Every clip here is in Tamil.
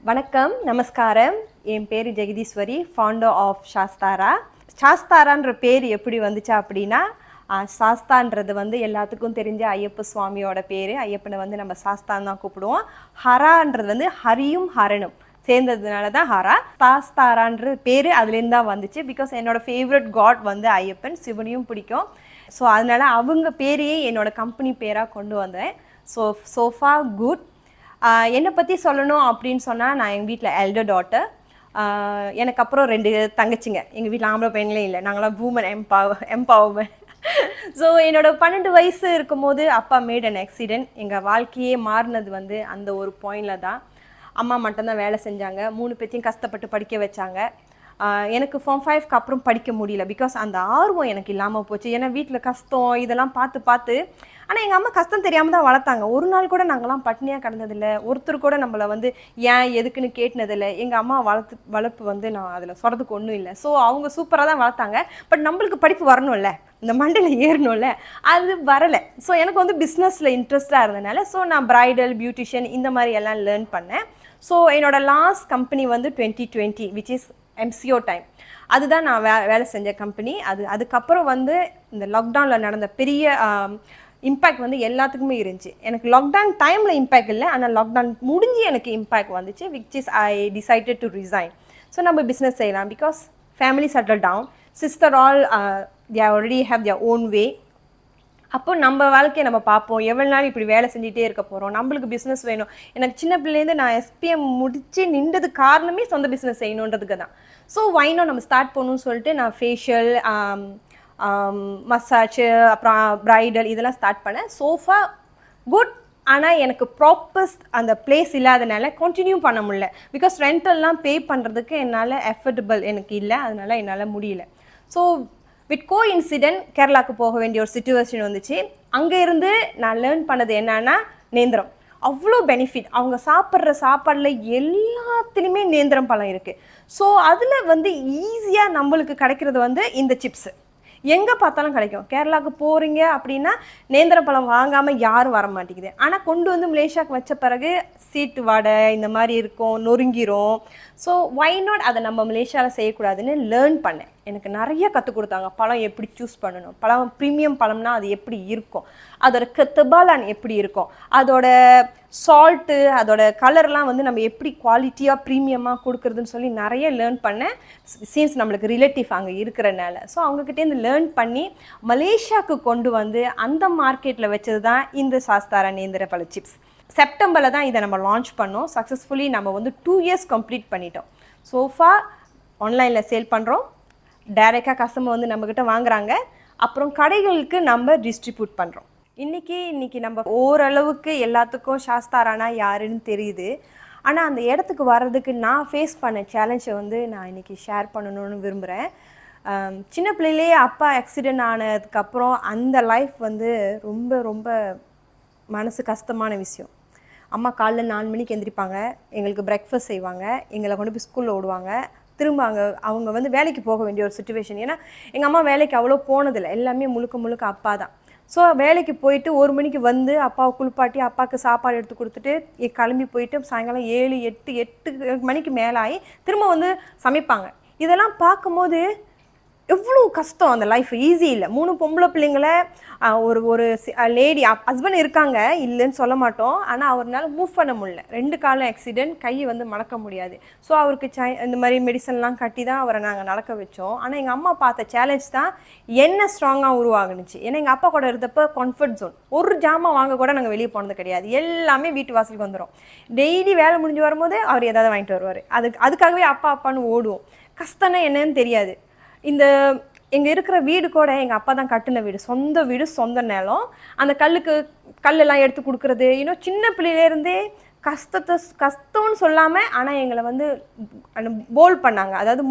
வணக்கம், நமஸ்காரம். என் பேர் ஜெகதீஸ்வரி, ஃபவுண்டர் ஆஃப் சாஸ்தாரா. சாஸ்தாரான்ற பேர் எப்படி வந்துச்சா அப்படின்னா, சாஸ்தான்றது வந்து எல்லாத்துக்கும் தெரிஞ்ச ஐயப்ப சுவாமியோட பேர். ஐயப்பனை வந்து நம்ம சாஸ்தான் தான் கூப்பிடுவோம். ஹரான்றது வந்து ஹரியும் ஹரனும் சேர்ந்ததுனால தான் ஹரா. சாஸ்தாரான்ற பேர் அதுலேருந்து தான் வந்துச்சு. பிகாஸ் என்னோட ஃபேவரட் காட் வந்து ஐயப்பன், சிவனையும் பிடிக்கும். ஸோ அதனால அவங்க பேரையே என்னோட கம்பெனி பேராக கொண்டு வந்தேன். Sofa good. என்னை பற்றி சொல்லணும் அப்படின்னு சொன்னால், நான் எங்கள் வீட்டில் எல்டர் டாட்டர். எனக்கு அப்புறம் 2 தங்கச்சிங்க. எங்கள் வீட்டில் ஆம்பளை பையன்களே இல்லை, நாங்களாம் வூமன் எம்பவர்மெண்ட். ஸோ என்னோட 12 வயசு இருக்கும்போது அப்பா மேட் அன் ஆக்சிடென்ட். எங்கள் வாழ்க்கையே மாறினது வந்து அந்த ஒரு பாயிண்டில் தான். அம்மா மட்டும்தான் வேலை செஞ்சாங்க, 3 பேத்தையும் கஷ்டப்பட்டு படிக்க வச்சாங்க. எனக்கு ஃபார்ம் 5க்கு அப்புறம் படிக்க முடியல. பிகாஸ் அந்த ஆர்வம் எனக்கு இல்லாமல் போச்சு. ஏன்னா வீட்டில் கஷ்டம் இதெல்லாம் பார்த்து ஆனால் எங்கள் அம்மா கஷ்டம் தெரியாமல் தான் வளர்த்தாங்க. ஒரு நாள் கூட நாங்கள்லாம் பட்னியாக கிடந்ததில்லை. ஒருத்தர் கூட நம்மளை வந்து ஏன் எதுக்குன்னு கேட்டினதில்லை. எங்கள் அம்மா வளர்ப்பு வந்து நான் அதில் சொல்கிறதுக்கு ஒன்றும் இல்லை. ஸோ அவங்க சூப்பராக தான் வளர்த்தாங்க. பட் நம்மளுக்கு படிப்பு வரணும்ல, இந்த மண்டையில் ஏறணும்ல, அது வரலை. ஸோ எனக்கு வந்து பிஸ்னஸில் இன்ட்ரெஸ்டாக இருந்ததுனால ஸோ நான் ப்ரைடல், பியூட்டிஷியன் இந்த மாதிரி எல்லாம் லேர்ன் பண்ணேன். ஸோ என்னோடய லாஸ்ட் கம்பெனி வந்து 2020 விச் இஸ் MCO டைம். அதுதான் நான் வேலை செஞ்ச கம்பெனி. அதுக்கப்புறம் வந்து இந்த லாக்டவுனில் நடந்த பெரிய இம்பேக்ட் வந்து எல்லாத்துக்குமே இருந்துச்சு. எனக்கு லாக்டவுன் டைமில் இம்பேக்ட் இல்லை, ஆனால் லாக்டவுன் முடிஞ்சு எனக்கு இம்பேக்ட் வந்துச்சு. Which is I decided to resign. So நம்ம பிஸ்னஸ் செய்யலாம். Because family settle down, sister all they already have their own way. அப்போ நம்ம வாழ்க்கையை நம்ம பார்ப்போம். எவ்வளோ நாள் இப்படி வேலை செஞ்சுட்டே இருக்க போகிறோம், நம்மளுக்கு பிஸ்னஸ் வேணும். எனக்கு சின்ன பிள்ளைலேருந்து நான் SPM முடித்து நின்றது காரணமே சொந்த பிஸ்னஸ் செய்யணுன்றதுக்கு தான். ஸோ வைனோ நம்ம ஸ்டார்ட் பண்ணணும்னு சொல்லிட்டு நான் ஃபேஷியல், மசாஜ், அப்புறம் ப்ரைடல் இதெல்லாம் ஸ்டார்ட் பண்ணேன். Sofa good. ஆனால் எனக்கு ப்ராப்பர் அந்த பிளேஸ் இல்லாதனால கண்டினியூ பண்ண முடியல. பிகாஸ் ரெண்டெல்லாம் பே பண்ணுறதுக்கு என்னால் எஃபர்டபிள் எனக்கு இல்லை, அதனால என்னால் முடியல. ஸோ வித் கோஇன்சிடென்ட் கேரளாவுக்கு போக வேண்டிய ஒரு சிச்சுவேஷன் வந்துச்சு. அங்கே இருந்து நான் லேர்ன் பண்ணது என்னன்னா, நேந்திரம் அவ்வளோ பெனிஃபிட். அவங்க சாப்பிட்ற சாப்பாடில் எல்லாத்துலேயுமே நேந்திரம் பழம் இருக்குது. ஸோ அதில் வந்து ஈஸியாக நம்மளுக்கு கிடைக்கிறது வந்து இந்த சிப்ஸு. எங்கே பார்த்தாலும் கிடைக்கும். கேரளாவுக்கு போகிறீங்க அப்படின்னா நேந்திர பழம் வாங்காமல் யாரும் வர மாட்டேங்குது. ஆனால் கொண்டு வந்து மலேசியாவுக்கு வச்ச பிறகு சீட்டு வடை இந்த மாதிரி இருக்கும், நொறுங்கிரும். ஸோ வை நாட் அதை நம்ம மலேசியாவில் செய்யக்கூடாதுன்னு லேர்ன் பண்ணேன். எனக்கு நிறைய கற்றுக் கொடுத்தாங்க. பழம் எப்படி சூஸ் பண்ணணும், பழம் ப்ரீமியம் பழம்னா அது எப்படி இருக்கும், அதோட தெபாலான் எப்படி இருக்கும், அதோட சால்ட்டு, அதோட கலர்லாம் வந்து நம்ம எப்படி குவாலிட்டியாக ப்ரீமியமாக கொடுக்குறதுன்னு சொல்லி நிறைய லேர்ன் பண்ணேன். சீன்ஸ் நம்மளுக்கு ரிலேட்டிவ் அங்கே இருக்கிறனால. ஸோ அவங்கக்கிட்டேருந்து லேர்ன் பண்ணி மலேசியாவுக்கு கொண்டு வந்து அந்த மார்க்கெட்டில் வச்சது தான் இந்த சாஸ்தாரா நேந்திர பழ சிப்ஸ். செப்டம்பரில் தான் இதை நம்ம லான்ச் பண்ணோம். சக்ஸஸ்ஃபுல்லி நம்ம வந்து 2 years கம்ப்ளீட் பண்ணிட்டோம். சோஃபா ஆன்லைனில் சேல் பண்ணுறோம், டைரெக்டாக கஸ்டமர் வந்து நம்மக்கிட்ட வாங்குறாங்க, அப்புறம் கடைகளுக்கு நம்ம டிஸ்ட்ரிபியூட் பண்ணுறோம். இன்றைக்கி நம்ம ஓரளவுக்கு எல்லாத்துக்கும் சாஸ்தாரானா யாருன்னு தெரியுது. ஆனால் அந்த இடத்துக்கு வர்றதுக்கு நான் ஃபேஸ் பண்ண சேலஞ்சை வந்து நான் இன்றைக்கி ஷேர் பண்ணணும்னு விரும்புகிறேன். சின்ன பிள்ளையிலே அப்பா ஆக்சிடெண்ட் ஆனதுக்கப்புறம் அந்த லைஃப் வந்து ரொம்ப ரொம்ப மனசு கஷ்டமான விஷயம். அம்மா காலைல 4 மணிக்கு எந்திரிப்பாங்க, எங்களுக்கு பிரேக்ஃபாஸ்ட் செய்வாங்க, எங்களை கொண்டு போய் ஸ்கூலில் விடுவாங்க. திரும்ப அவங்க வந்து வேலைக்கு போக வேண்டிய ஒரு சுச்சுவேஷன். ஏன்னா எங்கள் அம்மா வேலைக்கு அவ்வளோ போனதில்லை, எல்லாமே முழுக்க அப்பா தான். ஸோ வேலைக்கு போயிட்டு 1 மணிக்கு வந்து அப்பாவை குளிப்பாட்டி அப்பாவுக்கு சாப்பாடு எடுத்து கொடுத்துட்டு கிளம்பி போயிட்டு சாயங்காலம் 7, 8 மணிக்கு மேலே ஆகி திரும்ப வந்து சமைப்பாங்க. இதெல்லாம் பார்க்கும்போது எவ்வளோ கஷ்டம். அந்த லைஃப் ஈஸி இல்லை. 3 பொம்பளை பிள்ளைங்களை ஒரு லேடி ஹஸ்பண்ட் இருக்காங்க, இல்லைன்னு சொல்ல மாட்டோம். ஆனால் அவர்னால மூவ் பண்ண முடியல. 2 காலம் ஆக்சிடென்ட், கையை வந்து மடக்க முடியாது. ஸோ அவருக்கு இந்த மாதிரி மெடிசன்லாம் கட்டி தான் அவரை நாங்கள் நடக்க வச்சோம். ஆனால் எங்கள் அம்மா பார்த்த சேலஞ்ச் தான் என்ன ஸ்ட்ராங்காக உருவாகுனுச்சு. ஏன்னா எங்கள் அப்பா கூட இருந்தப்போ கம்ஃபர்ட் ஜோன். ஒரு ஜாமான் வாங்க கூட நாங்கள் வெளியே போனது கிடையாது. எல்லாமே வீட்டு வாசலுக்கு வந்துடும். டெய்லி வேலை முடிஞ்சு வரும்போது அவர் ஏதாவது வாங்கிட்டு வருவார். அதுக்காகவே அப்பான்னு ஓடுவோம். கஷ்டம்னா என்னன்னு தெரியாது. எங்கே இருக்கிற வீடு கூட எங்கள் அப்பா தான் கட்டின வீடு, சொந்த வீடு, சொந்த நிலம். அந்த கல்லெல்லாம் எடுத்து கொடுக்குறது, இன்னும் சின்ன பிள்ளையிலேருந்தே கஷ்டம்னு சொல்லாமல் ஆனால் எங்களை வந்து போல் பண்ணாங்க. அதாவது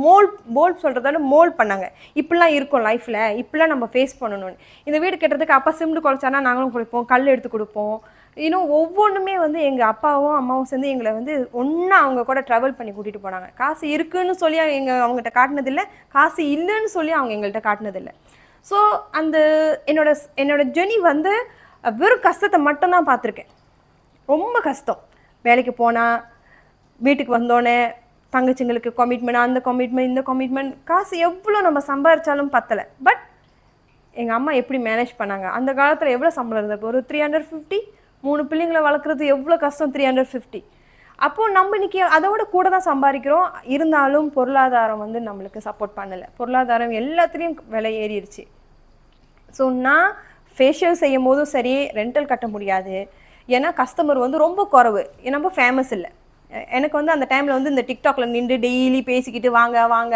போல் சொல்கிறதால மோல் பண்ணாங்க. இப்படிலாம் இருக்கும் லைஃப்பில், இப்படிலாம் நம்ம ஃபேஸ் பண்ணணும்னு. இந்த வீடு கட்டுறதுக்கு அப்பா சிமெண்ட் குழச்சானா நாங்களும் குளிப்போம், கல் எடுத்து கொடுப்போம். இன்னும் ஒவ்வொன்றுமே வந்து எங்கள் அப்பாவும் அம்மாவும் சேர்ந்து எங்களை வந்து ஒன்றா அவங்க கூட ட்ராவல் பண்ணி கூட்டிகிட்டு போனாங்க. காசு இருக்குன்னு சொல்லி அவங்ககிட்ட காட்டினதில்லை, காசு இல்லைன்னு சொல்லி அவங்க எங்கள்கிட்ட காட்டினதில்லை. ஸோ என்னோட ஜெர்னி வந்து வெறும் கஷ்டத்தை மட்டும்தான் பார்த்துருக்கேன். ரொம்ப கஷ்டம். வேலைக்கு போனால் வீட்டுக்கு வந்தோடனே தங்கச்சிங்களுக்கு கமிட்மெண்ட், அந்த கமிட்மெண்ட், இந்த கமிட்மெண்ட், காசு எவ்வளோ நம்ம சம்பாதிச்சாலும் பத்தலை. பட் எங்கள் அம்மா எப்படி மேனேஜ் பண்ணாங்க? அந்த காலத்தில் எவ்வளோ சம்பளம் இருந்தது? ஒரு 350. 3 பிள்ளைங்களை வளர்க்குறது எவ்வளோ கஷ்டம்? 350. அப்போது நம்ம இன்றைக்கி அதோட கூட தான் சம்பாதிக்கிறோம். இருந்தாலும் பொருளாதாரம் வந்து நம்மளுக்கு சப்போர்ட் பண்ணலை. பொருளாதாரம் எல்லாத்துலேயும் விலை ஏறிடுச்சு. ஸோ நான் ஃபேஷியல் செய்யும் போதும் சரி, ரெண்டல் கட்ட முடியாது. ஏன்னா கஸ்டமர் வந்து ரொம்ப குறைவு, நம்ம ஃபேமஸ் இல்லை. எனக்கு வந்து அந்த டைமில் வந்து இந்த டிக்டாக்ல நின்று டெய்லி பேசிக்கிட்டு வாங்க வாங்க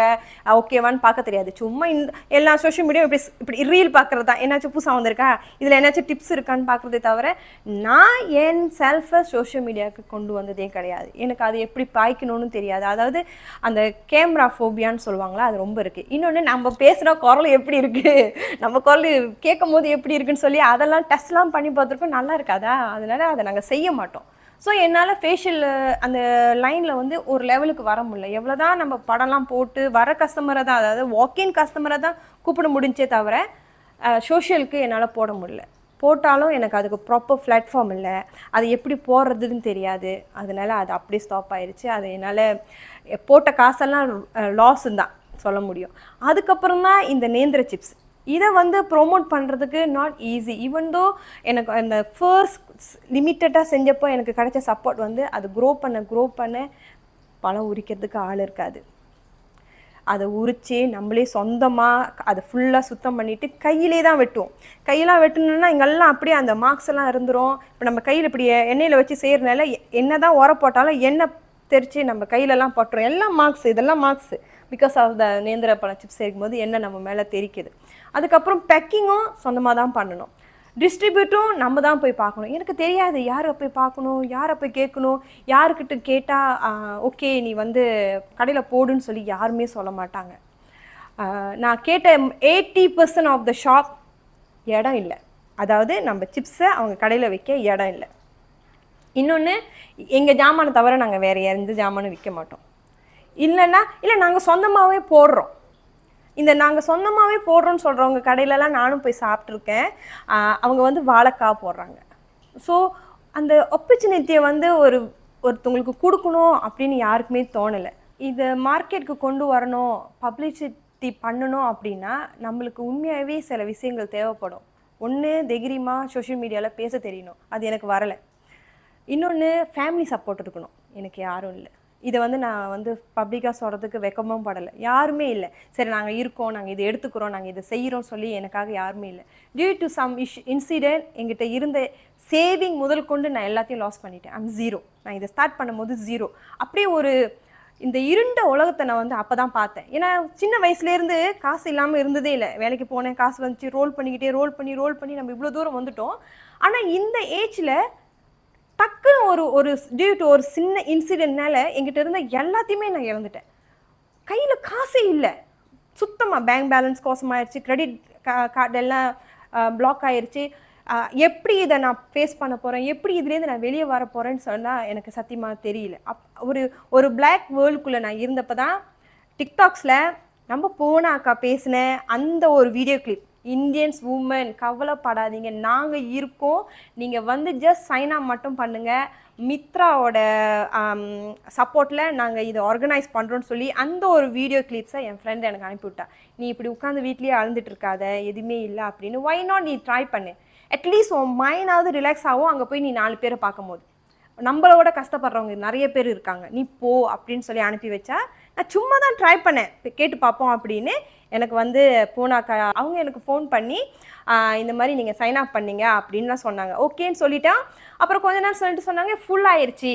ஓகேவான்னு பார்க்க தெரியாது. சும்மா இந்த எல்லா சோஷியல் மீடியா இப்படி ரீல் பார்க்குறது தான். என்னாச்சும் புதுசாக வந்திருக்கா, இதில் என்னாச்சும் டிப்ஸ் இருக்கான்னு பார்க்குறதே தவிர நான் என் செல்ஃபை சோஷியல் மீடியாவுக்கு கொண்டு வந்ததே கிடையாது. எனக்கு அது எப்படி பாய்க்கணும்னு தெரியாது. அதாவது அந்த கேமரா ஃபோபியான்னு சொல்லுவாங்களா, அது ரொம்ப இருக்குது. இன்னொன்று நம்ம பேசுகிற குரல் எப்படி இருக்குது, நம்ம குரல் கேட்கும் போது எப்படி இருக்குன்னு சொல்லி அதெல்லாம் டெஸ்ட்லாம் பண்ணி பார்த்துருக்கோம், நல்லா இருக்காதா? அதனால் அதை நாங்கள் செய்ய மாட்டோம். ஸோ என்னால் ஃபேஷியல் அந்த லைனில் வந்து ஒரு லெவலுக்கு வர முடியல. எவ்வளோ தான் நம்ம படம்லாம் போட்டு வர கஸ்டமரை தான், அதாவது வாக்கின் கஸ்டமரை தான் கூப்பிட முடிஞ்சே தவிர சோஷியலுக்கு என்னால் போட முடியல. போட்டாலும் எனக்கு அதுக்கு ப்ராப்பர் பிளாட்ஃபார்ம் இல்லை, அது எப்படி போடுறதுன்னு தெரியாது. அதனால் அது அப்படியே ஸ்டாப் ஆயிடுச்சு. அது என்னால் போட்ட காசெல்லாம் லாஸுன்னு தான் சொல்ல முடியும். அதுக்கப்புறம் தான் இந்த நேந்திர சிப்ஸ், இதை வந்து ப்ரொமோட் பண்ணுறதுக்கு நாட் ஈஸி. ஈவன் தோ எனக்கு அந்த ஃபர்ஸ்ட் லிமிட்டடாக செஞ்சப்போ எனக்கு கிடைச்ச சப்போர்ட் வந்து அது க்ரோ பண்ண பழம் உரிக்கிறதுக்கு ஆள் இருக்காது. அதை உரித்து நம்மளே சொந்தமாக அதை ஃபுல்லாக சுத்தம் பண்ணிவிட்டு கையிலே தான் வெட்டுவோம். கையெல்லாம் வெட்டணுன்னா இங்கெல்லாம் அப்படியே அந்த மார்க்ஸ் எல்லாம் இருந்துரும். இப்போ நம்ம கையில் இப்படி எண்ணெயில் வச்சு செய்கிறனால என்ன தான் உர போட்டாலும் எண்ணெய் தெரிச்சு நம்ம கையிலலாம் பட்டுரும். எல்லாம் மார்க்ஸ், இதெல்லாம் மார்க்ஸு. பிகாஸ் ஆஃப் த நேந்திர பழம் சிப்ஸ் செய்யும்போது எண்ணெய் நம்ம மேலே தெரிக்குது. அதுக்கப்புறம் பேக்கிங்கும் சொந்தமாக தான் பண்ணணும், டிஸ்ட்ரிபியூட்டும் நம்ம தான் போய் பார்க்கணும். எனக்கு தெரியாது யாரை போய் பார்க்கணும், யாரை போய் கேட்கணும். யாருக்கிட்ட கேட்டால் ஓகே நீ வந்து கடையில் போடுன்னு சொல்லி யாருமே சொல்ல மாட்டாங்க. நான் கேட்ட 80% ஆஃப் த ஷாப் இடம் இல்லை. அதாவது நம்ம சிப்ஸை அவங்க கடையில் வைக்க இடம் இல்லை. இன்னொன்று, எங்கள் ஜாமானை தவிர நாங்கள் வேறு எந்த ஜாமானும் விற்க மாட்டோம். இல்லை நாங்கள் சொந்தமாகவே போடுறோம். இந்த நாங்கள் சொந்தமாகவே போடுறோன்னு சொல்கிறவங்க கடையிலலாம் நானும் போய் சாப்பிட்ருக்கேன். அவங்க வந்து வாழைக்காய் போடுறாங்க. ஸோ அந்த ஆப்பர்ச்சுனிட்டியை வந்து ஒருத்தவங்களுக்கு கொடுக்கணும் அப்படின்னு யாருக்குமே தோணலை. இதை மார்க்கெட்டுக்கு கொண்டு வரணும், பப்ளிசிட்டி பண்ணணும் அப்படின்னா நம்மளுக்கு உண்மையாகவே சில விஷயங்கள் தேவைப்படும். ஒன்று, தைரியமாக சோஷியல் மீடியாவில் பேச தெரியணும், அது எனக்கு வரலை. இன்னொன்று, ஃபேமிலி சப்போர்ட் இருக்கணும், எனக்கு யாரும் இல்லை. இதை வந்து நான் வந்து பப்ளிக்காக சொல்கிறதுக்கு வெக்கமும் படலை, யாருமே இல்லை. சரி நாங்கள் இருக்கோம், நாங்கள் இதை எடுத்துக்கிறோம், நாங்கள் இதை செய்கிறோம் சொல்லி எனக்காக யாருமே இல்லை. டியூ டு சம் இன்சிடென்ட் என்கிட்ட இருந்த சேவிங் முதல் கொண்டு நான் எல்லாத்தையும் லாஸ் பண்ணிட்டேன். I'm zero. நான் இதை ஸ்டார்ட் பண்ணும்போது ஜீரோ. அப்படியே இந்த இருண்ட உலகத்தை நான் வந்து அப்போ தான் பார்த்தேன். ஏன்னா சின்ன வயசுலேருந்து காசு இல்லாமல் இருந்ததே இல்லை. வேலைக்கு போனேன், காசு வந்துச்சு, ரோல் பண்ணி நம்ம இவ்வளோ தூரம் வந்துட்டோம். ஆனால் இந்த ஏஜில் டக்குன்னு ஒரு டியூ டு ஒரு சின்ன இன்சிடென்ட்னால எங்கிட்ட இருந்த எல்லாத்தையுமே நான் இழந்துட்டேன். கையில் காசே இல்லை சுத்தமாக. பேங்க் பேலன்ஸ் கோசமாயிருச்சு, கிரெடிட் கார்டு எல்லாம் பிளாக் ஆயிடுச்சு. எப்படி இதை நான் ஃபேஸ் பண்ண போகிறேன், எப்படி இதுலேருந்து நான் வெளியே வர போகிறேன்னு சொன்னால் எனக்கு சத்தியமாக தெரியல. ஒரு பிளாக் வேர்ல்டுக்குள்ளே நான் இருந்தப்போ தான் டிக்டாக்ஸில் நம்ம போன அக்கா பேசின அந்த ஒரு வீடியோ கிளிப், இந்தியன்ஸ் உமன் கவலைப்படாதீங்க, நாங்கள் இருக்கோம், நீங்கள் வந்து ஜஸ்ட் சைன் அப் மட்டும் பண்ணுங்கள், மித்ராவோட சப்போர்ட்டில் நாங்கள் இதை ஆர்கனைஸ் பண்ணுறோன்னு சொல்லி அந்த ஒரு வீடியோ கிளிப்ஸை என் ஃப்ரெண்டு எனக்கு அனுப்பிவிட்டா. நீ இப்படி உட்காந்து வீட்லேயே அழுந்துட்டு இருக்காத, எதுவுமே இல்லை அப்படின்னு, ஒய் நாட் நீ ட்ரை பண்ணு, அட்லீஸ்ட் உன் மைண்டாவது ரிலாக்ஸ் ஆகும். அங்கே போய் நீ 4 பேரை பார்க்கும் போது நம்மளோட கஷ்டப்படுறவங்க நிறைய பேர் இருக்காங்க, நீ போ அப்படின்னு சொல்லி அனுப்பி வச்சா. நான் சும்மா தான் ட்ரை பண்ணேன், கேட்டு பார்ப்போம் அப்படின்னு. எனக்கு வந்து போனாக்கா அவங்க எனக்கு ஃபோன் பண்ணி இந்த மாதிரி நீங்கள் சைன் அப் பண்ணீங்க அப்படின்லாம் சொன்னாங்க. ஓகேன்னு சொல்லிட்டேன். அப்புறம் கொஞ்ச நேரம் சொல்லிட்டு சொன்னாங்க ஃபுல் ஆயிடுச்சு,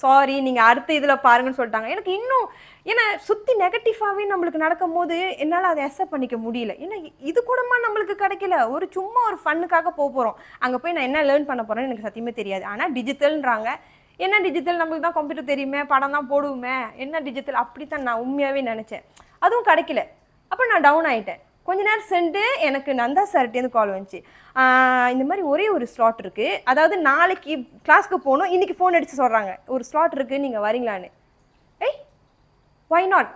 சாரி நீங்கள் அடுத்த இதில் பாருங்கன்னு சொல்லிட்டாங்க. எனக்கு இன்னும் ஏன்னா சுற்றி நெகட்டிவாகவே நம்மளுக்கு நடக்கும் போது என்னால் அதை அக்செப்ட் பண்ணிக்க முடியல. ஏன்னா இது கூடமா நம்மளுக்கு கிடைக்கல, சும்மா ஒரு ஃபன்னுக்காக போகிறோம். அங்கே போய் நான் என்ன லேர்ன் பண்ண போகிறேன்னு எனக்கு சத்தியமே தெரியாது. ஆனால் டிஜிட்டல்ன்றாங்க, என்ன டிஜிட்டல், நம்மளுக்கு தான் கம்ப்யூட்டர் தெரியுமே, படம் தான் போடுவோமே, என்ன டிஜிட்டல், அப்படி தான் நான் உண்மையாகவே நினச்சேன். அதுவும் கிடைக்கல. அப்போ நான் டவுன் ஆகிட்டேன். கொஞ்ச நேரம் சென்று எனக்கு நந்தா சார்ட்டேருந்து கால் வந்துச்சு, இந்த மாதிரி ஒரே ஒரு ஸ்லாட் இருக்குது, அதாவது நாளைக்கு கிளாஸ்க்கு போகணும், இன்றைக்கி ஃபோன் அடித்து சொல்கிறாங்க ஒரு ஸ்லாட் இருக்குது, நீங்கள் வரீங்களான்னு. ஒய் நாட்,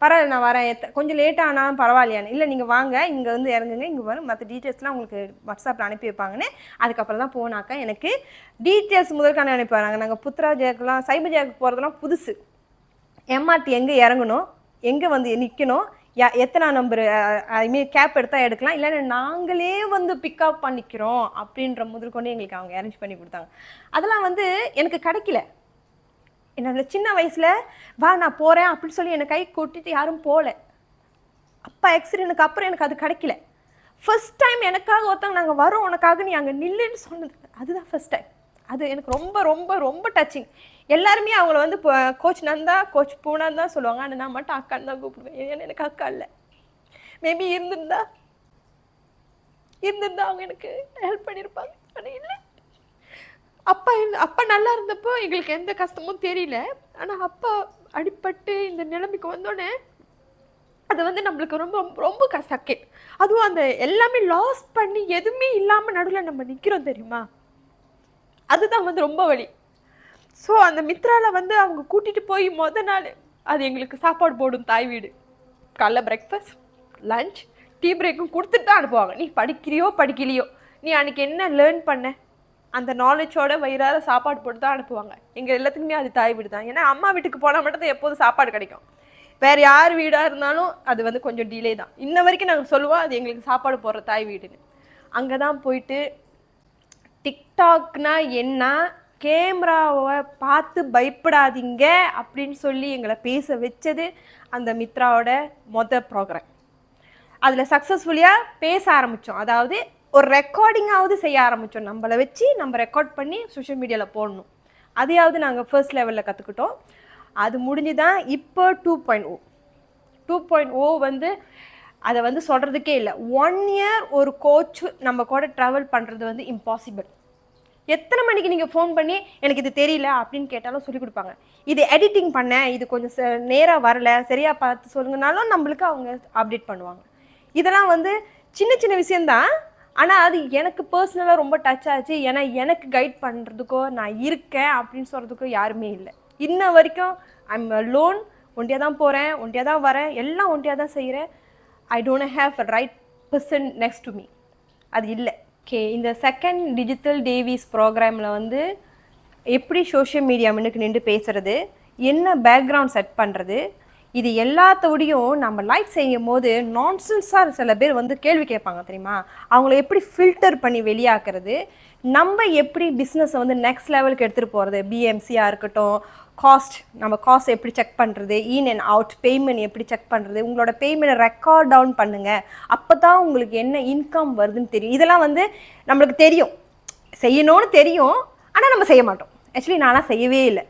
பரவாயில்ல நான் வரேன், கொஞ்சம் லேட்டாக ஆனாலும் பரவாயில்லையான்னு. இல்லை நீங்கள் வாங்க, இங்கே வந்து இறங்குங்க, இங்கே வரும், மற்ற டீட்டெயில்ஸ்லாம் உங்களுக்கு வாட்ஸ்அப்பில் அனுப்பி வைப்பாங்கன்னு. அதுக்கப்புறம் தான் போனாக்கா எனக்கு டீட்டெயில்ஸ் முதற்கான அனுப்பி வராங்க. நாங்கள் புத்ராஜாக்கெலாம் சைபர் ஜாக்கு போகிறதுலாம் புதுசு. எம்ஆர்டி எங்கே இறங்கணும், எங்கே வந்து நிற்கணும், எத்தனை நம்பர் ஐமீன் கேப் எடுத்தால் எடுக்கலாம், இல்லைன்னா நாங்களே வந்து பிக்கப் பண்ணிக்கிறோம் அப்படின்ற முதற்கொண்டு எங்களுக்கு அவங்க அரேஞ்ச் பண்ணி கொடுத்தாங்க. அதெல்லாம் வந்து எனக்கு கிடைக்கல. என்னோட சின்ன வயசில் வா நான் போகிறேன் அப்படின்னு சொல்லி என்னை கை கொட்டிட்டு யாரும் போகல. அப்பா ஆக்சிடென்ட்டுக்கு அப்புறம் எனக்கு அது கிடைக்கல. ஃபர்ஸ்ட் டைம் எனக்காக ஒருத்தவங்க நாங்கள் வரோம் உனக்காக நீ அங்கே நில்லுன்னு சொன்னது அதுதான் ஃபர்ஸ்ட் டைம். அது எனக்கு ரொம்ப ரொம்ப ரொம்ப டச்சிங். எல்லாருமே அவங்கள வந்து கோச் நந்தா கோச் பூனான்னு தான் சொல்லுவாங்க. ஆனால் நான் மட்டும் அக்கான்னு தான் கூப்பிடுவேன். ஏன்னா எனக்கு அக்கா இல்லை. மேபி இருந்திருந்தா அவங்க எனக்கு ஹெல்ப் பண்ணியிருப்பாங்க. ஆனால் இல்லை. அப்பா நல்லா இருந்தப்போ எங்களுக்கு எந்த கஷ்டமும் தெரியல. ஆனால் அப்பா அடிபட்டு இந்த நிலைமைக்கு வந்தோடனே அது வந்து நம்மளுக்கு ரொம்ப ரொம்ப கஷ்டம். அதுவும் அந்த எல்லாமே லாஸ் பண்ணி எதுவுமே இல்லாமல் நடுவில் நம்ம நிற்கிறோம் தெரியுமா, அதுதான் வந்து ரொம்ப வலி. ஸோ அந்த மித்ராவில் வந்து அவங்க கூட்டிகிட்டு போய் நாள் அது எங்களுக்கு சாப்பாடு போடும் தாய் வீடு. காலைல பிரேக்ஃபாஸ்ட், லஞ்ச், டீ பிரேக்கும் கொடுத்துட்டு தான் அனுப்புவாங்க. நீ படிக்கிறியோ படிக்கலையோ, நீ அன்றைக்கி என்ன லேர்ன் பண்ண அந்த நாலேஜோட வயிறார சாப்பாடு போட்டு தான் அனுப்புவாங்க. எங்கள் எல்லாத்துக்குமே அது தாய் வீடு தான். ஏன்னா அம்மா வீட்டுக்கு போனால் மட்டும் தான் எப்போதும் சாப்பாடு கிடைக்கும். வேறு யார் வீடாக இருந்தாலும் அது வந்து கொஞ்சம் டிலே தான். இன்ன வரைக்கும் நாங்கள் சொல்லுவோம் அது எங்களுக்கு சாப்பாடு போடுற தாய் வீடுன்னு. அங்கே தான் போயிட்டு டிக்டாக்னா என்ன, கேமராவை பார்த்து பயப்படாதீங்க அப்படின்னு சொல்லி எங்களை பேச வச்சது அந்த மித்ராவோட ப்ரோக்ராம். அதில் சக்ஸஸ்ஃபுல்லியாக பேச ஆரம்பித்தோம். அதாவது ஒரு ரெக்கார்டிங்காவது செய்ய ஆரம்பித்தோம். நம்மளை வச்சு நம்ம ரெக்கார்ட் பண்ணி சோஷியல் மீடியாவில் போடணும். அதையாவது நாங்கள் ஃபர்ஸ்ட் லெவலில் கற்றுக்கிட்டோம். அது முடிஞ்சு தான் இப்போ 2.0 வந்து அதை வந்து சொல்கிறதுக்கே இல்லை. 1 year ஒரு கோச் நம்ம கூட ட்ராவல் பண்ணுறது வந்து இம்பாசிபிள். எத்தனை மணிக்கு நீங்கள் ஃபோன் பண்ணி எனக்கு இது தெரியல அப்படின்னு கேட்டாலும் சொல்லிக் கொடுப்பாங்க. இது எடிட்டிங் பண்ண, இது கொஞ்சம் நேராக வரல, சரியாக பார்த்து சொல்லுங்கனாலும் நம்மளுக்கு அவங்க அப்டேட் பண்ணுவாங்க. இதெல்லாம் வந்து சின்ன சின்ன விஷயந்தான். ஆனால் அது எனக்கு பர்சனலாக ரொம்ப டச் ஆச்சு. ஏன்னா எனக்கு கைட் பண்ணுறதுக்கோ நான் இருக்கேன் அப்படின்னு சொல்கிறதுக்கோ யாருமே இல்லை. இன்ன வரைக்கும் ஐம் லோன், ஒண்டியாக தான் போகிறேன், ஒண்டியாக தான் வரேன், எல்லாம் ஒண்டியாக தான் செய்கிறேன். I don't have a right person next to me. அது இல்லை. இந்த செகண்ட் டிஜிட்டல் டேவிஸ் ப்ரோக்ராமில் வந்து எப்படி சோஷியல் மீடியா முன்னுக்கு நின்று பேசுகிறது, என்ன பேக்ரவுண்ட் செட் பண்ணுறது, இது எல்லாத்தோடையும் நம்ம லைஃப் செய்யும் போது நான்சென்ஸாக சில பேர் வந்து கேள்வி கேட்பாங்க தெரியுமா, அவங்கள எப்படி ஃபில்டர் பண்ணி வெளியாக்குறது, நம்ம எப்படி பிஸ்னஸை வந்து நெக்ஸ்ட் லெவலுக்கு எடுத்துகிட்டு போகிறது, பிஎம்சியாக இருக்கட்டும், நம்ம காஸ்ட் எப்படி செக் பண்ணுறது, இன் அண்ட் அவுட் பேமெண்ட் எப்படி செக் பண்ணுறது, உங்களோட பேமெண்ட்டை ரெக்கார்ட் டவுன் பண்ணுங்கள், அப்போ தான் உங்களுக்கு என்ன இன்கம் வருதுன்னு தெரியும். இதெல்லாம் வந்து நம்மளுக்கு தெரியும், செய்யணும்னு தெரியும், ஆனால் நம்ம செய்ய மாட்டோம். ஆக்சுவலி நான்லாம் செய்யவே இல்லை.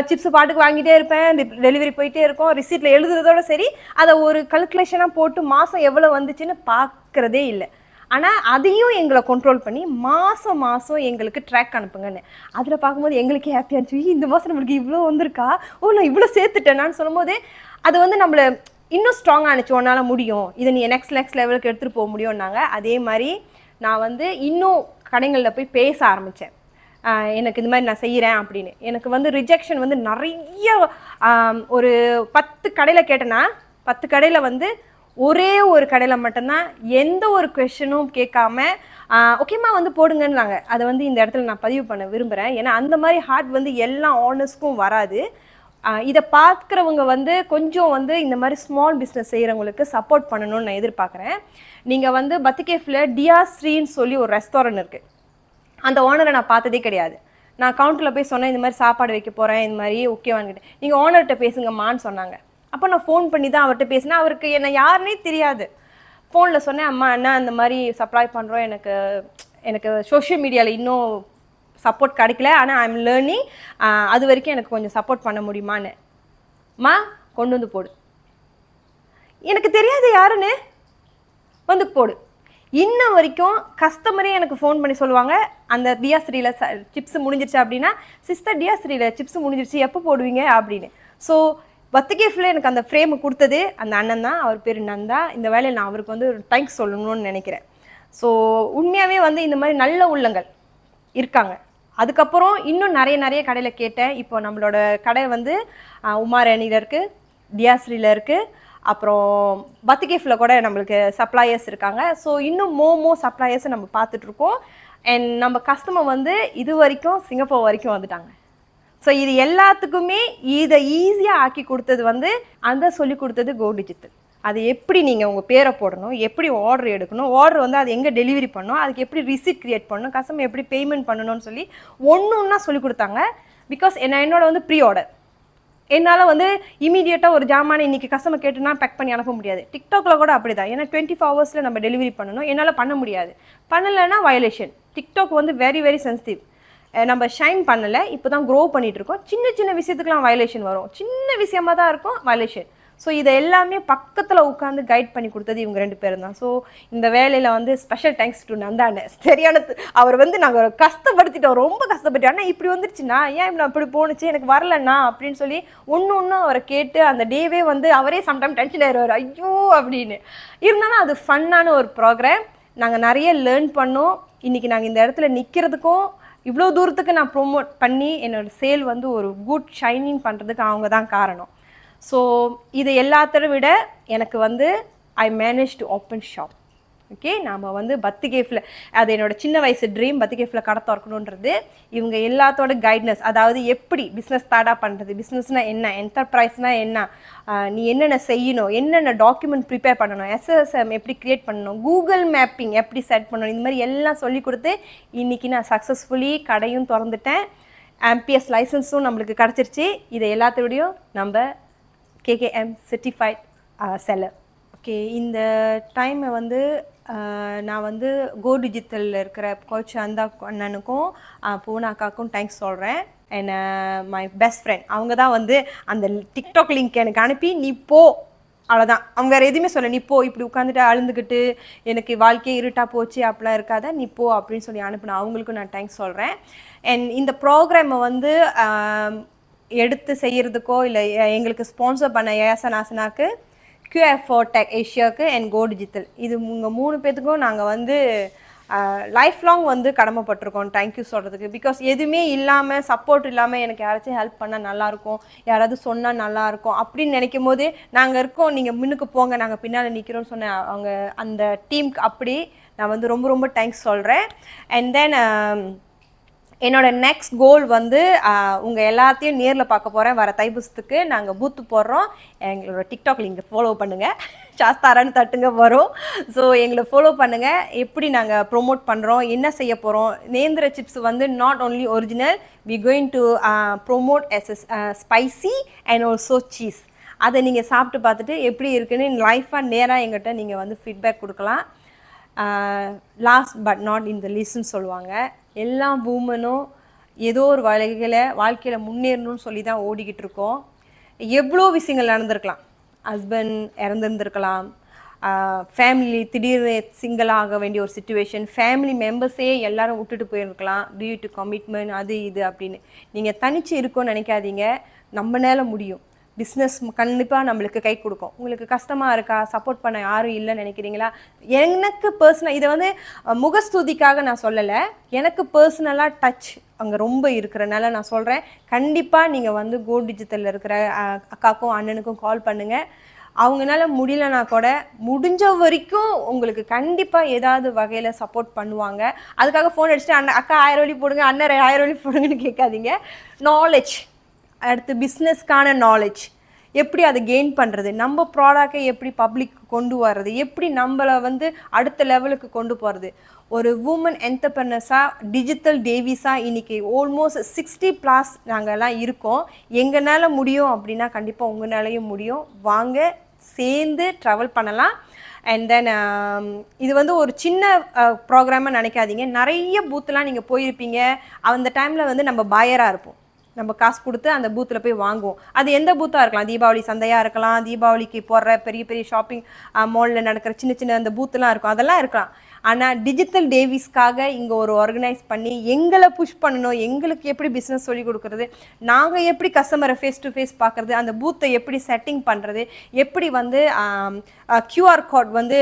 சிப்ஸ் பாட்டுக்கு வாங்கிட்டே இருப்பேன், டெலிவரி போயிட்டே இருக்கும், ரிசீட்டில் எழுதுறதோட சரி, அதை ஒரு கல்குலேஷனாக போட்டு மாதம் எவ்வளோ வந்துச்சுன்னு பார்க்குறதே இல்லை. ஆனால் அதையும் எங்களை கண்ட்ரோல் பண்ணி மாதம் எங்களுக்கு ட்ராக் அனுப்புங்கன்னு. அதில் பார்க்கும்போது எங்களுக்கே ஹாப்பியாக இருந்துச்சு. இந்த மாதம் நம்மளுக்கு இவ்வளோ வந்திருக்கா, நான் இவ்வளோ சேர்த்துட்டேனான்னு சொல்லும்போது அது வந்து நம்மளை இன்னும் ஸ்ட்ராங்காக இருந்துச்சு. உன்னால் முடியும், இதை நீ நெக்ஸ்ட் லெவலுக்கு எடுத்துகிட்டு போக முடியும்னாங்க. அதே மாதிரி நான் வந்து இன்னும் கடைகளில் போய் பேச ஆரம்பித்தேன். எனக்கு இந்த மாதிரி நான் செய்கிறேன் அப்படின்னு. எனக்கு வந்து ரிஜெக்ஷன் வந்து நிறைய, ஒரு 10 கடையில் கேட்டேன்னா 10 கடையில் வந்து ஒரே ஒரு கடையில் மட்டும்தான் எந்த ஒரு கொஷனும் கேட்காம ஓகேம்மா வந்து போடுங்கன்னாங்க. அதை வந்து இந்த இடத்துல நான் பதிவு பண்ண விரும்புகிறேன். ஏன்னா அந்த மாதிரி ஹார்ட் வந்து எல்லா ஆனர்ஸ்க்கும் வராது. இதை பார்க்குறவங்க வந்து கொஞ்சம் வந்து இந்த மாதிரி ஸ்மால் பிஸ்னஸ் செய்கிறவங்களுக்கு சப்போர்ட் பண்ணணும்னு நான் எதிர்பார்க்குறேன். நீங்கள் வந்து பத்திகேஃபில் டியாஸ்ரீன்னு சொல்லி ஒரு ரெஸ்டாரண்ட் இருக்குது. அந்த ஓனரை நான் பார்த்ததே கிடையாது. நான் கவுண்டரில் போய் சொன்னேன், இந்த மாதிரி சாப்பாடு வைக்க போகிறேன், இந்த மாதிரி ஓகேவான்கிட்ட. நீங்கள் ஓனர்கிட்ட பேசுங்கம்மான்னு சொன்னாங்க. அப்போ நான் ஃபோன் பண்ணி தான் அவர்கிட்ட பேசினேன். அவருக்கு என்னை யாருன்னே தெரியாது. ஃபோனில் சொன்னேன், அம்மா அண்ணா இந்த மாதிரி சப்ளை பண்ணுறோம், எனக்கு சோஷியல் மீடியாவில் இன்னும் சப்போர்ட் கிடைக்கல, ஆனால் ஐ எம் லேர்னிங், அது வரைக்கும் எனக்கு கொஞ்சம் சப்போர்ட் பண்ண முடியுமான்னு. அம்மா கொண்டு வந்து போடு. எனக்கு தெரியாது யாருன்னு, வந்து போடு. இன்ன வரைக்கும் கஸ்டமரே எனக்கு ஃபோன் பண்ணி சொல்லுவாங்க, அந்த டியாஸ்ரீயில் சிப்ஸ் முடிஞ்சிருச்சு அப்படின்னா, சிஸ்டர் டியாஸ்ரீயில் சிப்ஸ் முடிஞ்சிருச்சு எப்போ போடுவீங்க அப்படின்னு. ஸோ பத்துகேஃபில் எனக்கு அந்த ஃப்ரேமை கொடுத்தது அந்த அண்ணன் தான். அவர் பேர் நந்தா. இந்த வேலையில் நான் அவருக்கு வந்து ஒரு தேங்க்ஸ் சொல்லணும்னு நினைக்கிறேன். ஸோ உண்மையாகவே வந்து இந்த மாதிரி நல்ல உள்ளங்கள் இருக்காங்க. அதுக்கப்புறம் இன்னும் நிறைய கடையில் கேட்டேன். இப்போ நம்மளோட கடை வந்து உமாரணியில் இருக்குது, டியாஸ்ரியில் இருக்குது, அப்புறம் பத்திகேஃபில் கூட நம்மளுக்கு சப்ளையர்ஸ் இருக்காங்க. ஸோ இன்னும் மோமோ சப்ளையர்ஸை நம்ம பார்த்துட்ருக்கோம். அண்ட் நம்ம கஸ்டமர் வந்து இது வரைக்கும் சிங்கப்பூர் வரைக்கும் வந்துட்டாங்க. ஸோ இது எல்லாத்துக்குமே இதை ஈஸியாக ஆக்கி கொடுத்தது வந்து அந்த சொல்லி கொடுத்தது கோ டிஜிட்டல். அது எப்படி நீங்கள் உங்கள் பேரை போடணும், எப்படி ஆர்டர் எடுக்கணும், ஆர்டர் வந்து அது எங்கே டெலிவரி பண்ணணும், அதுக்கு எப்படி ரிசிப்ட் க்ரியேட் பண்ணணும், கஸ்டமர் எப்படி பேமெண்ட் பண்ணணும்னு சொல்லி ஒன்று சொல்லி கொடுத்தாங்க. பிகாஸ் என்னோட வந்து ப்ரீ ஆர்டர் என்னால் வந்து இமீடியட்டாக ஒரு ஜாமான இன்றைக்கி கஸ்டமர் கேட்டுனா பேக் பண்ணி அனுப்ப முடியாது. டிக்டாக்ல கூட அப்படி தான். ஏன்னா 24 ஹவர்ஸில் நம்ம டெலிவரி பண்ணணும். என்னால் பண்ண முடியாது. பண்ணலைன்னா வயலேஷன். டிக்டாக் வந்து வெரி வெரி சென்சிட்டிவ். நம்ம ஷைன் பண்ணலை, இப்போ தான் க்ரோ பண்ணிகிட்ருக்கோம். சின்ன சின்ன விஷயத்துக்குலாம் வயலேஷன் வரும். சின்ன விஷயமா தான் இருக்கும் வயலேஷன். ஸோ இதை எல்லாமே பக்கத்தில் உட்காந்து கைட் பண்ணி கொடுத்தது இவங்க 2 பேரும் தான். ஸோ இந்த வேலையில் வந்து ஸ்பெஷல் தேங்க்ஸ் டு நந்தாண்ணே. சரியானது. அவர் வந்து நாங்கள் கஷ்டப்படுத்திட்டோம், ரொம்ப கஷ்டப்பட்டோம். ஆனால் இப்படி வந்துருச்சுன்னா ஏன் இப்படி அப்படி போணுச்சு, எனக்கு வரலண்ணா அப்படின்னு சொல்லி ஒன்று அவரை கேட்டு அந்த டேவே வந்து அவரே சம்டைம் டென்ஷன் ஆயிடுவார், ஐயோ அப்படின்னு. இருந்தாலும் அது ஃபன்னான ஒரு ப்ரோக்ராம். நாங்கள் நிறைய லேர்ன் பண்ணோம். இன்றைக்கி நாங்கள் இந்த இடத்துல நிற்கிறதுக்கும் இவ்வளோ தூரத்துக்கு நான் ப்ரொமோட் பண்ணி என்னோடய சேல் வந்து ஒரு குட் ஷைனிங் பண்ணுறதுக்கு அவங்க தான் காரணம். ஸோ இது எல்லாத்தையும் விட எனக்கு வந்து ஐ manage to open shop. Okay, நாம் வந்து பத்திகேஃபில் அது என்னோடய சின்ன வயசு ட்ரீம், பத்திகேஃபில் கடை திறக்கணுன்றது. இவங்க எல்லாத்தோட கைட்னஸ், அதாவது எப்படி பிஸ்னஸ் ஸ்டார்ட்டாக பண்ணுறது, பிஸ்னஸ்னால் என்ன, என்டர்பிரைஸ்னால் என்ன, நீ என்னென்ன செய்யணும், என்னென்ன டாக்குமெண்ட் ப்ரிப்பேர் பண்ணணும், SSM எப்படி க்ரியேட் பண்ணணும், கூகுள் மேப்பிங் எப்படி செட் பண்ணணும், இந்த மாதிரி எல்லாம் சொல்லி கொடுத்து இன்றைக்கி நான் சக்ஸஸ்ஃபுல்லி கடையும் திறந்துட்டேன். MPS லைசன்ஸும் நம்மளுக்கு கிடச்சிருச்சு. இதை எல்லாத்தோடையும் நம்ம KKM certified seller. ஓகே, இந்த டைமை வந்து நான் வந்து கோ டிஜிட்டலில் இருக்கிற கோச் அந்த அண்ணனுக்கும் பூனா அக்காவுக்கும் தேங்க்ஸ் சொல்கிறேன். அண்ட் மை பெஸ்ட் ஃப்ரெண்ட் அவங்க தான் வந்து அந்த டிக்டாக் லிங்க் எனக்கு அனுப்பி நீ போ, அவ்வளோதான். அவங்க வேறு எதுவுமே சொல்ல, நீ போ, இப்படி உட்காந்துட்டு அழுந்துக்கிட்டு எனக்கு வாழ்க்கையே இருட்டாக போச்சு அப்படிலாம் இருக்காத, நீ போ அப்படின்னு சொல்லி அனுப்பினேன். அவங்களுக்கும் நான் தேங்க்ஸ் சொல்கிறேன். அண்ட் இந்த ப்ரோக்ராமை வந்து எடுத்து செய்கிறதுக்கோ இல்லை எங்களுக்கு ஸ்பான்சர் பண்ண ஏசனாசனாக்கு, QF4 Tech ஏஷியாவுக்கு அண்ட் கோ டிஜிட்டல், இது உங்கள் 3 பேத்துக்கும் நாங்கள் வந்து லைஃப் லாங் வந்து கடமைப்பட்டிருக்கோம் தேங்க்யூ சொல்கிறதுக்கு. பிகாஸ் எதுவுமே இல்லாமல், சப்போர்ட் இல்லாமல் எனக்கு யாராச்சும் ஹெல்ப் பண்ணால் நல்லாயிருக்கும், யாராவது சொன்னால் நல்லாயிருக்கும் அப்படின்னு நினைக்கும் போது நாங்கள் இருக்கோம், நீங்கள் முன்னுக்கு போங்க, நாங்கள் பின்னால் நிற்கிறோம்னு சொன்ன அவங்க அந்த டீமுக்கு அப்படி நான் வந்து ரொம்ப ரொம்ப தேங்க்ஸ் சொல்கிறேன். அண்ட் தென் என்னோட நெக்ஸ்ட் கோல் வந்து உங்கள் எல்லாத்தையும் நேரில் பார்க்க போகிறேன். வர தைப்பூசத்துக்கு நாங்கள் பூத்து போடுறோம். எங்களோட டிக்டாக் லிங்க் ஃபாலோ பண்ணுங்கள், சாஸ்தாரான்னு தட்டுங்க வரும். ஸோ எங்களை ஃபாலோ பண்ணுங்கள். எப்படி நாங்கள் ப்ரொமோட் பண்ணுறோம், என்ன செய்ய போகிறோம். நேந்திர சிப்ஸ் வந்து not only original, we going to promote spicy and also cheese. அதை நீங்கள் சாப்பிட்டு பார்த்துட்டு எப்படி இருக்குன்னு லைஃபாக நேராக எங்கிட்ட நீங்கள் வந்து ஃபீட்பேக் கொடுக்கலாம். லாஸ்ட் பட் நாட் இன் த லிஸ்ட்னு சொல்லுவாங்க. எல்லா பூமனும் ஏதோ ஒரு வாழ்க்கையில் முன்னேறணும்னு சொல்லி தான் ஓடிக்கிட்டு இருக்கோம். எவ்வளோ விஷயங்கள் நடந்திருக்கலாம். ஹஸ்பண்ட் இறந்துருந்துருக்கலாம், ஃபேமிலி திடீர்னு சிங்கிளாக வேண்டிய ஒரு சிச்சுவேஷன், ஃபேமிலி மெம்பர்ஸே எல்லாரும் விட்டுட்டு போயிருக்கலாம் டியூ டு கமிட்மெண்ட் அது இது அப்படின்னு. நீங்கள் தனிச்சு இருக்கோன்னு நினைக்காதீங்க, நம்மளால முடியும். பிஸ்னஸ் கண்டிப்பாக நம்மளுக்கு கை கொடுக்கும். உங்களுக்கு கஷ்டமாக இருக்கா, சப்போர்ட் பண்ண யாரும் இல்லைன்னு நினைக்கிறீங்களா? எனக்கு பர்சனல் இதை வந்து முகஸ்துதிக்காக நான் சொல்லலை, எனக்கு பர்சனலாக டச் அங்கே ரொம்ப இருக்கிறனால நான் சொல்கிறேன். கண்டிப்பாக நீங்கள் வந்து கோ டிஜிட்டலில் இருக்கிற அக்காக்கும் அண்ணனுக்கும் கால் பண்ணுங்கள். அவங்களால முடியலனா கூட முடிஞ்ச வரைக்கும் உங்களுக்கு கண்டிப்பாக ஏதாவது வகையில் சப்போர்ட் பண்ணுவாங்க. அதுக்காக ஃபோன் அடிச்சுட்டு அக்கா 1000 வழி போடுங்க, அண்ணன் 1000 வழி போடுங்கன்னு கேட்காதீங்க. நாலேஜ், அடுத்து பிஸ்னஸ்க்கான நாலேஜ், எப்படி அதை கெயின் பண்ணுறது, நம்ம ப்ராடக்டை எப்படி பப்ளிக் கொண்டு வர்றது, எப்படி நம்மளை வந்து அடுத்த லெவலுக்கு கொண்டு போகிறது. ஒரு உமன் என்டர்பிரனர்ஸாக டிஜிட்டல் டேவிஸாக இன்றைக்கி ஆல்மோஸ்ட் 60+ நாங்கள்லாம் இருக்கோம். எங்களால் முடியும் அப்படின்னா கண்டிப்பாக உங்களாலையும் முடியும். வாங்க சேர்ந்து ட்ராவல் பண்ணலாம். அண்ட் தென் இது வந்து ஒரு சின்ன ப்ரோக்ராமாக நினைக்காதீங்க. நிறைய பூத்துலாம் நீங்கள் போயிருப்பீங்க. அந்த டைமில் வந்து நம்ம பயராக இருப்போம், நம்ம காசு கொடுத்து அந்த பூத்தில் போய் வாங்குவோம். அது எந்த பூத்தாக இருக்கலாம், தீபாவளி சந்தையாக இருக்கலாம், தீபாவளிக்கு போடுற பெரிய பெரிய ஷாப்பிங் மாலில் நடக்கிற சின்ன சின்ன அந்த பூத்துலாம் இருக்கும், அதெல்லாம் இருக்கலாம். ஆனால் டிஜிட்டல் டேவிஸ்க்காக இங்கே ஒரு ஆர்கனைஸ் பண்ணி எங்களை புஷ் பண்ணணும், எங்களுக்கு எப்படி பிஸ்னஸ் சொல்லி கொடுக்குறது, நாங்கள் எப்படி கஸ்டமரை ஃபேஸ் டு ஃபேஸ் பார்க்குறது, அந்த பூத்தை எப்படி செட்டிங் பண்ணுறது, எப்படி வந்து QR கோட் வந்து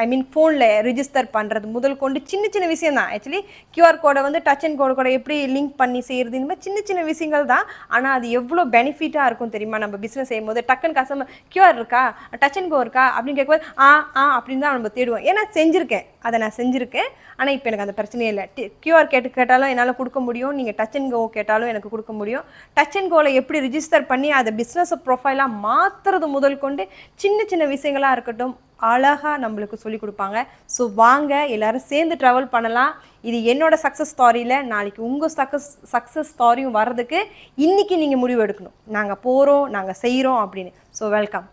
ஐ மீன் ஃபோனில் ரிஜிஸ்டர் பண்ணுறது முதல் கொண்டு சின்ன சின்ன விஷயம் தான். ஆக்சுவலி QR கோடை வந்து டச் அண்ட் கோடு கூட எப்படி லிங்க் பண்ணி செய்கிறது, இந்த மாதிரி சின்ன சின்ன விஷயங்கள் தான். ஆனால் அது எவ்வளோ பெனிஃபிட்டாக இருக்கும் தெரியுமா? நம்ம பிஸ்னஸ் செய்யும்போது டக்குன்னு கஸ்டமர் QR இருக்கா, டச் அண்ட் கோ இருக்கா அப்படின்னு கேட்கும்போது அப்படின்னு தான் நம்ம தேடுவோம். ஏன்னா செஞ்சுருக்கேன், அதை நான் செஞ்சுருக்கேன். ஆனால் இப்போ எனக்கு அந்த பிரச்சனையே இல்லை. QR கேட்டாலும் என்னால் கொடுக்க முடியும், நீங்கள் டச் அண்ட் கோ கேட்டாலும் எனக்கு கொடுக்க முடியும். டச் அண்ட் கோவில் எப்படி ரிஜிஸ்டர் பண்ணி அதை பிஸ்னஸ் ப்ரொஃபைலாக மாற்றுறது முதல் கொண்டு சின்ன சின்ன விஷயங்களாக இருக்கட்டும் அழகாக நம்மளுக்கு சொல்லி கொடுப்பாங்க. ஸோ வாங்க எல்லோரும் சேர்ந்து ட்ராவல் பண்ணலாம். இது என்னோட சக்ஸஸ் ஸ்டாரியில் நாளைக்கு உங்கள் சக்ஸஸ் ஸ்டாரியும் வர்றதுக்கு இன்றைக்கி நீங்கள் முடிவு எடுக்கணும். நாங்கள் போகிறோம், நாங்கள் செய்கிறோம் அப்படின்னு. So welcome.